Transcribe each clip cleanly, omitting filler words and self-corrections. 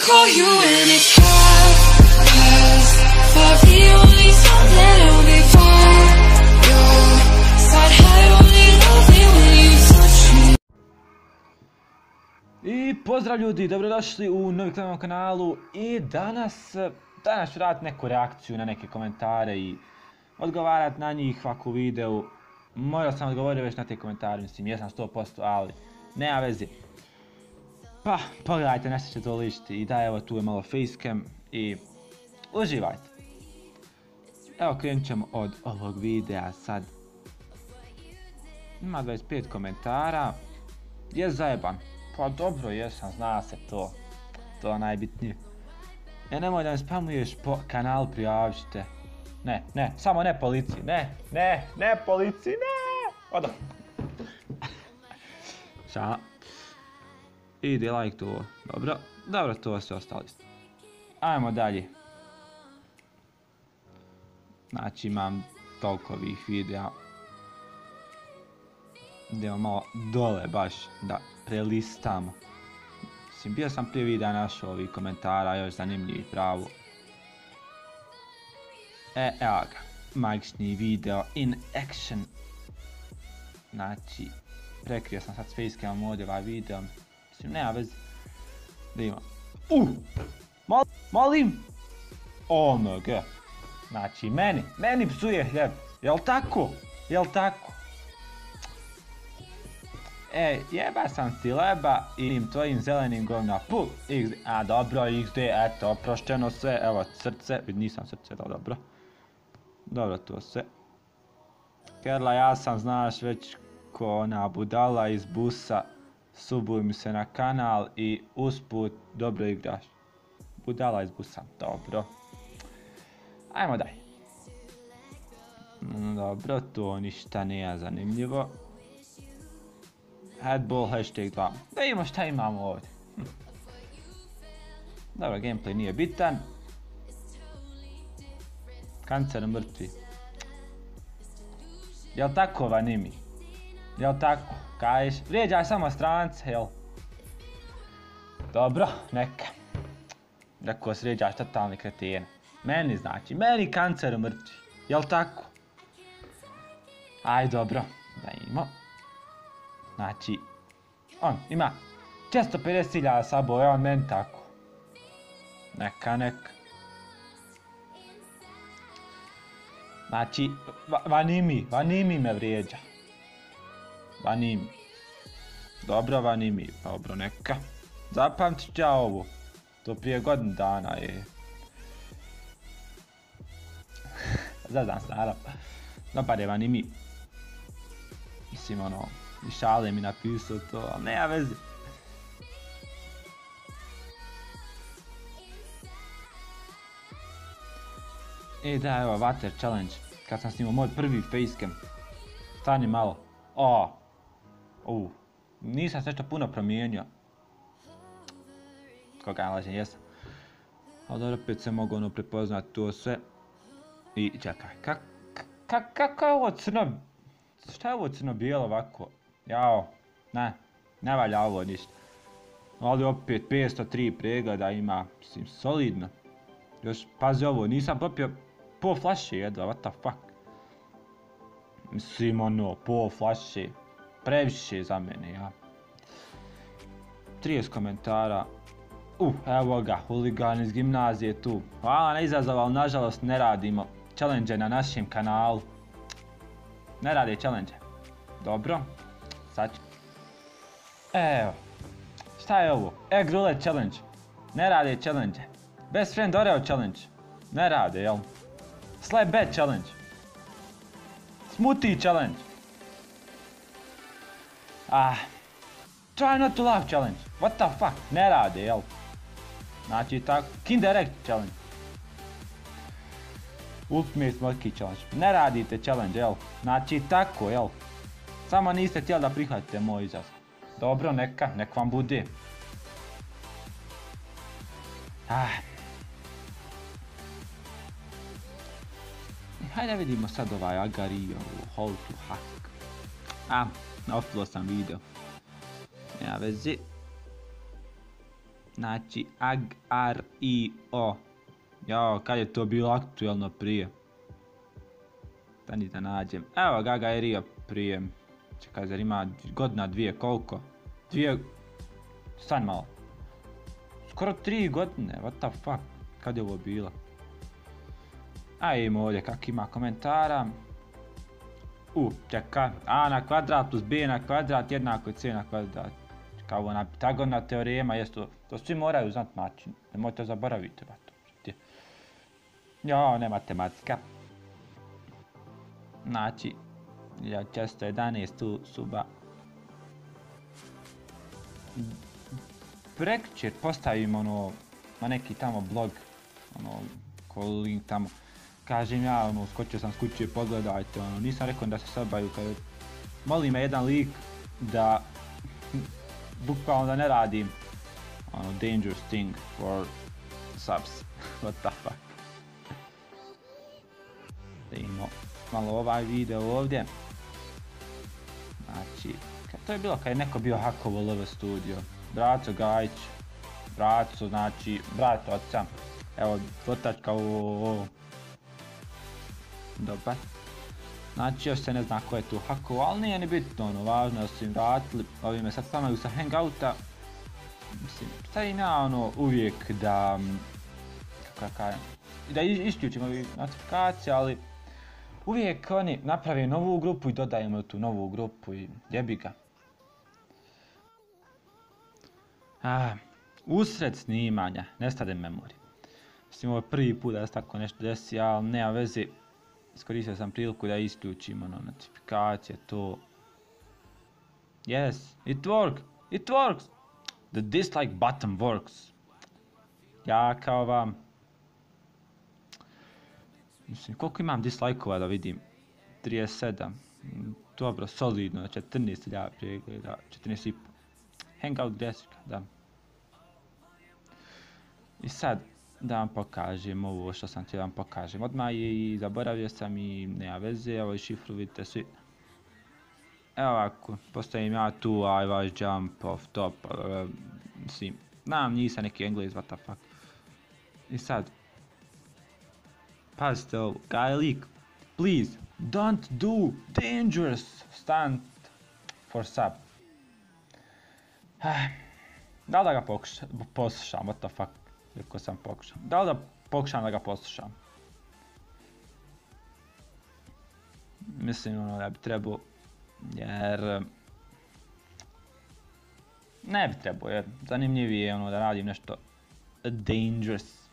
call you and it's cause for the only song that'll be fine. Your side high only love it when you touch me. I pozdrav ljudi, dobrodošli u novi klip na kanalu i danas ću raditi neku reakciju na neke komentare i odgovarati na njih ovako u videu. Možda sam odgovorio već na te komentare, mislim, jesam 100%, ali nema veze. Pa, pogledajte, nešto će to ličiti i da, evo tu je malo facecam i uživajte. Evo krenut ćemo od ovog videa sad. Ima 25 komentara, je zajeban. Pa dobro, jesam, zna se to. To je najbitnije. Nemoj da me spamuješ po kanalu, prijavite. Ne, samo ne policiji, ne policiji, ne! Odo. Ša. Ide like to, dobro, to sve ostali. Ajmo dalje. Znači imam toliko ovih videa. Idemo malo dole baš da prelistamo. Mislim, bio sam prije videa našao ovih komentara, još zanimljivih pravo. Evo ga, magični video in action. Znači, prekrio sam sad s facecamom ovdje ovaj video. Mislim, nema veze. Da ima. Molim! OMG. Znači, meni psuje hljeb. Jel tako? Jeba sam ti leba i tim tvojim zelenim govna. A dobro, XD, eto, oprošteno sve. Evo, srce, nisam srce, dobro. Dobro, to sve. Kerla, ja sam, znaš, već ko ona budala iz busa. Subuj mi se na kanal i usput dobro igraš. Budala iz busa, dobro. Ajmo dalje. Dobro, to ništa nije zanimljivo. Headball hashtag 2. Da imamo šta imamo ovdje. Dobro, gameplay nije bitan. Kancer mrtvi. Jel tako, Vanimi? Jel tako? Kažeš, vrijeđaj samo strance, jel? Dobro, neka. Rekao se vrijeđaš totalni kretene. Meni znači, meni kancer mrtvi. Jel tako? Aj, dobro, da imamo. Znači, on ima 450.000 sabova, on meni tako. Neka. Znači, Vanimi me vrijeđa. Vanimi. Dobro, Vanimi, dobro, neka. Zapamtit ću ja ovo. To prije godinu dana je. Zazam se, naravno. Dobar je Vanimi. Mislim, ono, i šale mi napisao to, ali nema veze. Da, evo, Water Challenge. Kad sam snimao moj prvi facecam. Stani malo. Nisam se nešto puno promijenio. Koga ja lažem, jesam. Ali dobro, opet se mogu ono prepoznati to sve. I čekaj, kako je ovo crno? Šta je ovo crno-bijelo ovako? Jao, ne valja ovo ništa. Ali opet 503 pregleda ima, mislim, solidno. Još, pazi ovo, nisam popio pol flaše jedva, what the fuck. Mislim, ono, pol flaše, previše za mene, ja. 30 komentara. Evo ga, huligan iz gimnazije tu. Hvala na izazovu, ali nažalost ne radimo challenge na našem kanalu. Ne rade challenge. Dobro, sad ću. Evo, šta je ovo? Egg roulette challenge. Ne rade challenge. Best friend Oreo challenge. Ne rade, jel? Slap bet challenge. Smoothie challenge. Try not to laugh challenge. What the fuck? Ne rade, jel? Znači tako, Kinder Egg challenge. Ultimate Monkey challenge. Ne radite challenge, jel? Znači tako, jel? Samo niste htjeli da prihvatite moj izraz. Dobro, nek vam bude. Hajde vidimo sad ovaj Agario, how to hack. Upload sam video. Nema vezi. Znači, Agrio. Jao, kad je to bilo aktuelno prije? Stani da nađem. Evo ga, Agrio prije. Čekaj, zar ima godina, dvije, koliko? Stani malo. Skoro 3 godine, what the fuck? Kad je ovo bilo? Ajmo ovdje kak ima komentara. Čekaj. A na kvadrat plus b na kvadrat jednako je c na kvadrat. Kao ona Pitagorina teorema, to svi moraju znat način. Nemojte zaboraviti. Jo, ne matematika. Znači, 1411 tu suba. Prekjučer postavim na neki tamo blog, ko link tamo. Kažem ja, skočio sam s kuće, pogledajte, nisam rekao da se sabaju, moli me jedan lik da, bukvalno da ne radim, dangerous thing for subs, what the fuck. Da imamo malo ovaj video ovdje. Znači, to je bilo kad je neko bio hakovo LV Studio. Braco Gajić, braco, znači, brat oca. Evo, fotačka ovo. Dobar. Znači, još se ne zna ko je tu hakovo, ali nije ni bitno, važno da su im vratili. Ovi me sad stavljaju sa hangouta. Mislim, stavim ja uvijek da, kako kažem, da isključim ovi notifikacije, ali uvijek oni naprave novu grupu i dodajemo tu novu grupu i jebi ga. Usred snimanja, nestade memorije. Mislim, ovo je prvi put da se tako nešto desi, ali nema veze. Iskoristio sam priliku da isključim notifikacije, to. Yes, it works! The dislike button works. Ja kao vam. Mislim, koliko imam dislike-ova da vidim? 37. Dobro, solidno, 14.000 pregleda, 14.5. Hangout greška, da. I sad, da vam pokažem ovo što sam htio da vam pokažem. Odmah i zaboravio sam i nema veze, evo i šifru vidite svi. Evo ovako, postavim ja tu I was jump off top, mislim, znam nisam neki Englez, what the fuck. I sad, pazite ovo, guy leak, please, don't do dangerous stunt for sub. Da li da ga poslušam, what the fuck, rekao sam pokušam. Da li da pokušam da ga poslušam? Mislim da bi trebao, jer ne bi trebao, jer zanimljivije je da radim nešto dangerous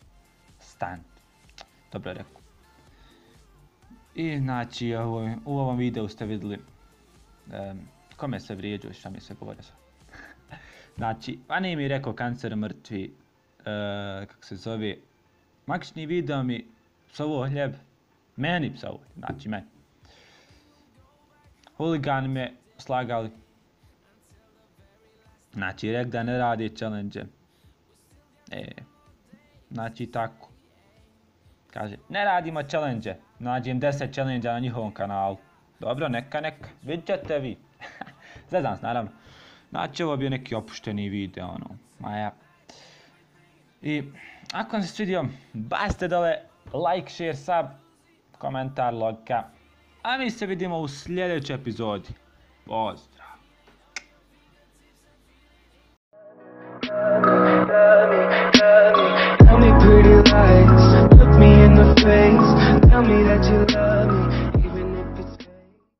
stunt. Dobro rekao. I znači u ovom videu ste vidjeli kome se vrijeđu i šta mi se govore sad. Znači, Vani mi je rekao kancer mrtvi, kako se zove, magični video mi psovo hljeb, meni psovo, znači meni. Huligani me slagali, znači rek da ne radi challenge. Znači tako. Kaže, ne radimo challenge, nađem 10 challenge na njihovom kanalu. Dobro, neka, vidjet ćete vi. Zezam se, naravno. Znači, ovo je bio neki opušteni video, maja. I, ako vam se svidio, bacite dole like, share, sub, komentar, logka. A mi se vidimo u sljedećoj epizodi. Pozdrav! Tell me pretty lies, look me in the face, tell me that you